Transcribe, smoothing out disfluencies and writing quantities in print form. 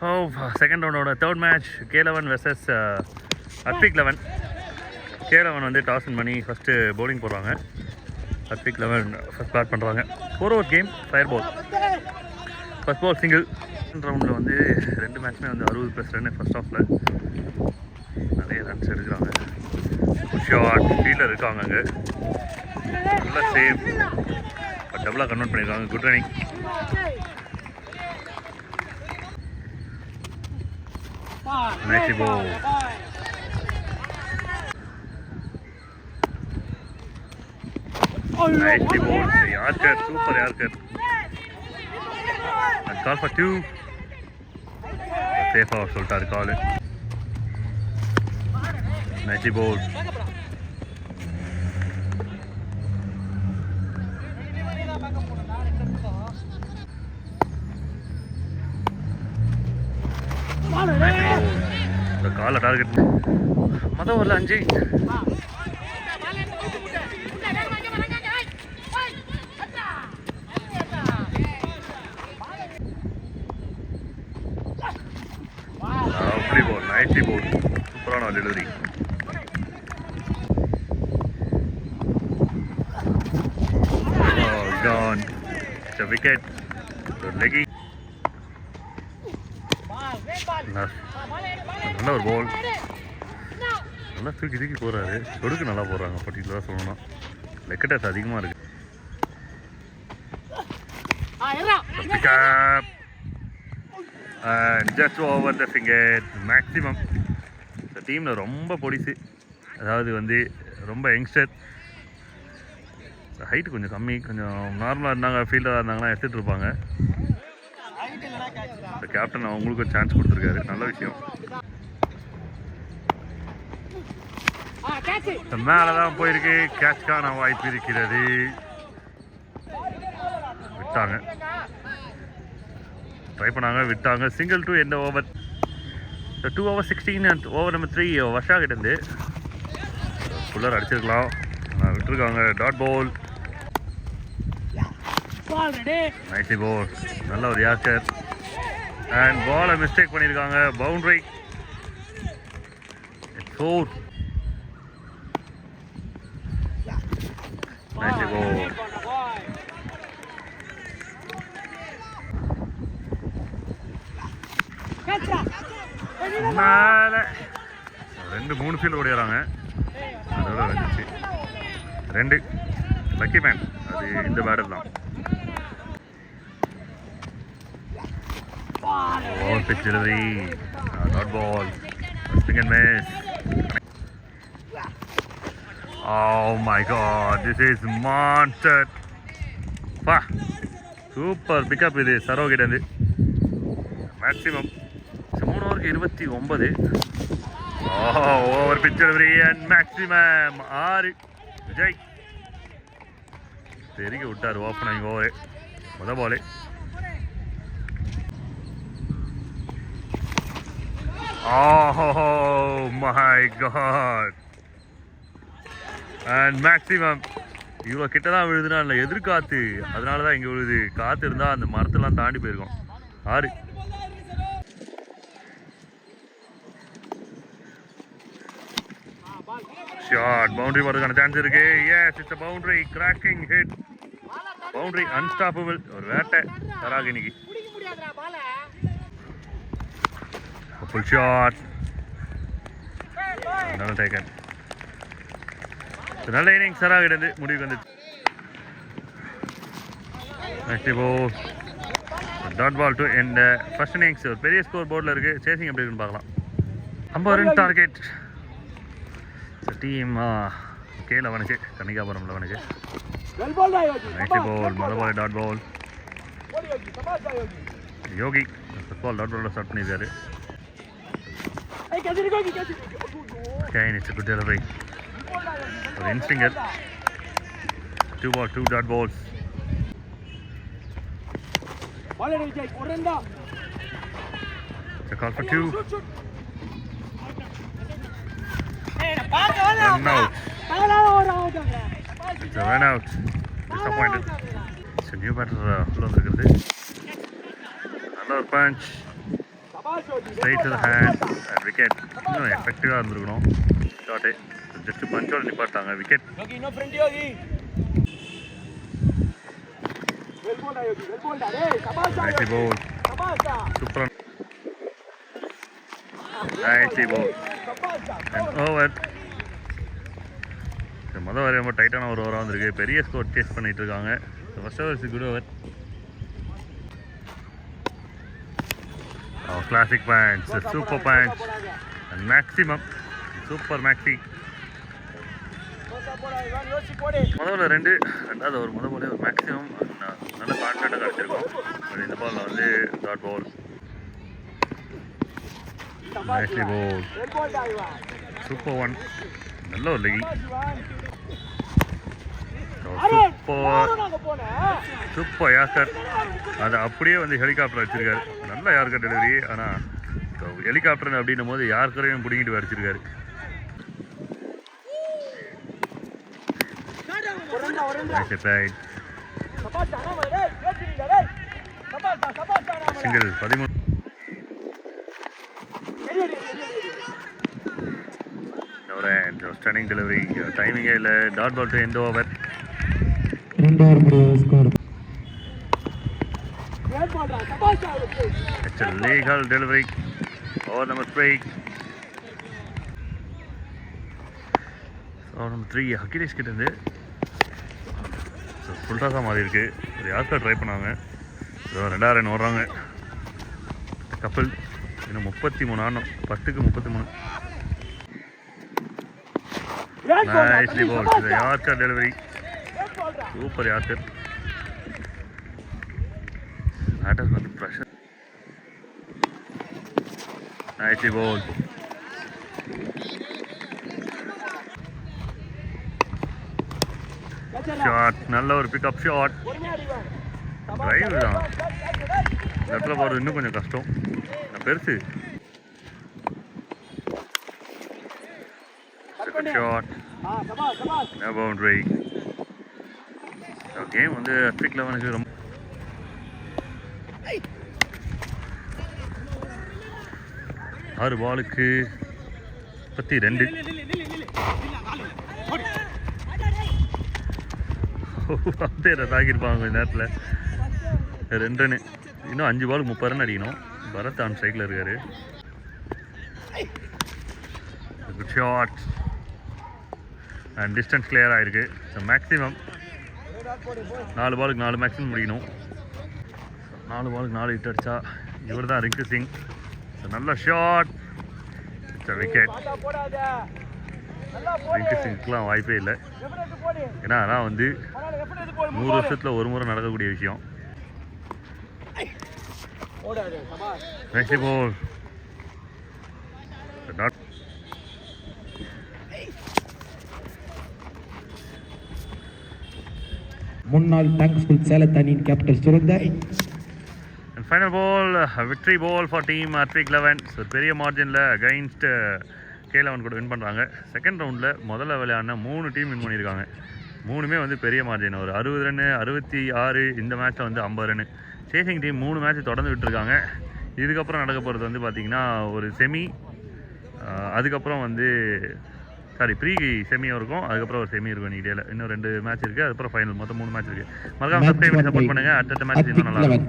Second ரவுண்டோட third match K11 vs Harpic 11. K11 வந்து toss win பண்ணி ஃபஸ்ட்டு பவுலிங் போடுறாங்க. Harpic 11 ஃபஸ்ட் பேட் பண்ணுறாங்க. 4 over game, fire ball. First ball single. Second ரவுண்டில் வந்து ரெண்டு மேட்ச்மே வந்து 60+ ரன் ஃபஸ்ட் ஆஃபில் நிறைய ரன்ஸ் எடுக்கிறாங்க. ஷார்ட் ஃபீல்டர் இருக்காங்க அங்கே, நல்லா சேவ், டபுளாக கன்வெர்ட் பண்ணியிருக்காங்க. Good running. Nice ball. Nice ball. Yorker, super Yorker. And call for 2. Safe out சொல்லிட்டாரு கால். Nice ball. இந்த காலை டார்கெட் மொதல் ஓவரில் 5. அப்படி போல் நைட்டி போல் சூப்பரான delivery. Gone. It's a wicket. Leggy. நல்ல ஒரு பால், நல்லா தூக்கி போகிறாரு. சொடுக்கு நல்லா போடுறாங்க. பர்டிகுலராக சொல்லணும்னா லெக்கட்டஸ் அதிகமாக இருக்குது. Just over the finger maximum. இந்த டீமில் ரொம்ப பொடிசு, அதாவது வந்து ரொம்ப யங்ஸ்டர், ஹைட்டு கொஞ்சம் கம்மி, கொஞ்சம் நார்மலாக இருந்தாங்க, ஃபீல்டராக இருந்தாங்கன்னா எடுத்துகிட்டு இருப்பாங்க. இந்த கேப்டன் அவங்களுக்கு ஒரு சான்ஸ் கொடுத்துருக்காரு, நல்ல விஷயம். மேலே தான் போயிருக்கு, கேட்ச்கான வாய்ப்பு இருக்கிறது. விட்டாங்க, ட்ரை பண்ணாங்க, விட்டாங்க. சிங்கிள் டு எந்த over. 2 over 16 over number 3 Varsha கிட்டேருந்து ஃபுல்லர் அடிச்சிருக்கலாம், விட்டுருக்காங்க. Dot ball. நைஸ் பால், நல்ல ஒரு யார்க்கர். அண்ட் பாலை மிஸ்டேக் பண்ணியிருக்காங்க. பவுண்டரி. 4. Nice ball. மேலே 2-3 ஃபீல்டு ஓடிறாங்க. அதோட வந்துச்சு 2. லக்கி மேன், அது இந்த பேட்டர் தான். Ball pitch delivery, dot ball, swing and miss. Oh my God, this is monster. Wow, super pick up இது சரோகிட்ட இருந்து. மேக்ஸிமம் 3 ஓவருக்கு 29. Over pitch delivery and maximum 6. Vijay தெரிய விட்டார் ஓப்பனிங் ஓவர். முதல் பால். Oh my God. And maximum. இவ்வளோ கிட்ட தான் விழுதுனா இல்லை, எதிர்காத்து, அதனால தான் இங்கே விழுது. காற்று இருந்தால் அந்த மரத்தெல்லாம் தாண்டி போயிருக்கோம். 6. ஷார்ட் பவுண்டரி போடுறதுக்கான சான்ஸ் இருக்கு. Yes, it's a boundary, cracking hit. Boundary unstoppable. ஒரு வேட்டை தராக இன்னைக்கு. Full shot. Another taken. So நல்ல இன்னிங்ஸ் சராக இருந்து முடிவுக்கு வந்துச்சு. Next ball. Dot ball to end. First innings ஒரு பெரிய ஸ்கோர் போர்டில் இருக்குது. சேசிங் எப்படி இருக்குன்னு பார்க்கலாம். 50 ரன் டார்கெட். டீம் K11க்கு, கன்னிகாபுரம் 11க்கு. நெக்ஸ்ட் பால், முதல் ball dot ball. Yogi first ball dot பாலோட ஸ்டார்ட் பண்ணியிருக்காரு. Again, it's a good delivery. For Instinger. 2 ball, 2 dot balls. It's a call for 2. Run out. It's a run out. Disappointed. It's a new batter. Another punch. Straight to the hand and wicket. இன்னும் எஃபெக்டிவாக இருந்திருக்கணும் shot. Just பஞ்சோட நிப்பாட்டாங்க. Wicket. Nicely bowl. Super. Nicely bowl. And over. மொதல் over ரொம்ப டைட்டான ஒரு ஓவராக வந்திருக்கு. பெரிய ஸ்கோர் சேஸ் பண்ணிட்டு இருக்காங்க. First over is good over. Classic punch, super punch and maximum. Super maxi. முதல்ல ரெண்டாவது ஒரு போலே ஒரு மேக்ஸிமம் நல்ல கான்ஃபிடண்ட்டாக கிடச்சிருக்கும். பட் இந்த பாலில் வந்து dot ball. Nicely ball. Super one. நல்ல ஒரு லெகி. Super yorker. அது அப்படியே வந்து ஹெலிகாப்டர் வச்சிருக்காரு. நல்ல யார்கர் டெலிவரி. ஆனால் ஹெலிகாப்டர் அப்படின்னும் போது யார்கரையும் பிடிங்கிட்டு வச்சிருக்காரு. சிங்கிள் 13. Stunning delivery. டைமிங்கே இல்லை. Dot ball to end over. It's a legal delivery. Over number 3. Over number 3 Akhilesh கிட்ட இருந்து ஃபுல் டாஸாக மாறி இருக்கு. ஒரு யாருக்கா ட்ரை பண்ணாங்க. 2 ரன் ஓடுறாங்க. கப்பல் இன்னும் 33 ஆடணும். 10க்கு 33. நைஸ்லி பால். இது yorker delivery. Super yorker. Batters வந்து ப்ரெஷர். நைஸ்லி பால். ஷாட். நல்ல ஒரு பிக்அப் ஷாட். டிரைவ் தான். இந்த இடத்துல போகிறது இன்னும் கொஞ்சம் கஷ்டம். பெருசு. ஷாட். No boundary. கேம் வந்து அத்விக் லெவனுக்கு ரொம்ப 6 பாலுக்கு 32. பேரை தாக்கியிருப்பாங்க இந்த நேரத்தில். 2 ரன்னு. இன்னும் 5 பாலுக்கு 30 ரன் அடிக்கணும். பரத் ஆன் ஸ்ட்ரைக்கில் இருக்காரு. Good shot and distance clear ஆகிருக்கு. ஸோ மேக்ஸிமம் 4 பாலுக்கு 4 மேக்ஸிமம் முடிக்கணும். 4 பாலுக்கு 4 ஹிட் அடித்தா இவர் தான் ரிங்கு சிங். நல்ல ஷாட். விக்கெட். ரிங்கு சிங்க்குலாம் வாய்ப்பே இல்லை. ஏன்னா அதான் வந்து 100 வருஷத்தில் ஒரு முறை நடக்கக்கூடிய விஷயம். Nicely ball. முன்னாள் டங்ஸ்புல் சேலத் அணியின் captain Surender. Final ball victory ball for team Adhvik 11. So பெரிய மார்ஜினில் அகைன்ஸ்ட் K11 கூட வின் பண்ணுறாங்க. செகண்ட் ரவுண்டில் முதல்ல விளையாடின 3 டீம் வின் பண்ணியிருக்காங்க. 3மே வந்து பெரிய மார்ஜின். ஒரு 60 ரன், 66. இந்த மேட்ச்சில் வந்து 50 ரன். சேசிங் டீம் 3 மேட்ச் தொடர்ந்து விட்டுருக்காங்க. இதுக்கப்புறம் நடக்க போகிறது வந்து பார்த்திங்கன்னா ஒரு செமி, அதுக்கப்புறம் வந்து ப்ரீ செமியும் இருக்கும். அதுக்கப்புறம் ஒரு செமி இருக்கும். இடையில இன்னும் 2 மேட்ச் இருக்குது. அதுக்கப்புறம் ஃபைனல். மொத்தம் 3 மேட்ச் இருக்குது. மறக்காம சப்ஸ்கிரைப் பண்ணி சப்போர்ட் பண்ணுங்கள். அடுத்த மேட்ச் இன்னும் நல்லா இருக்கும்.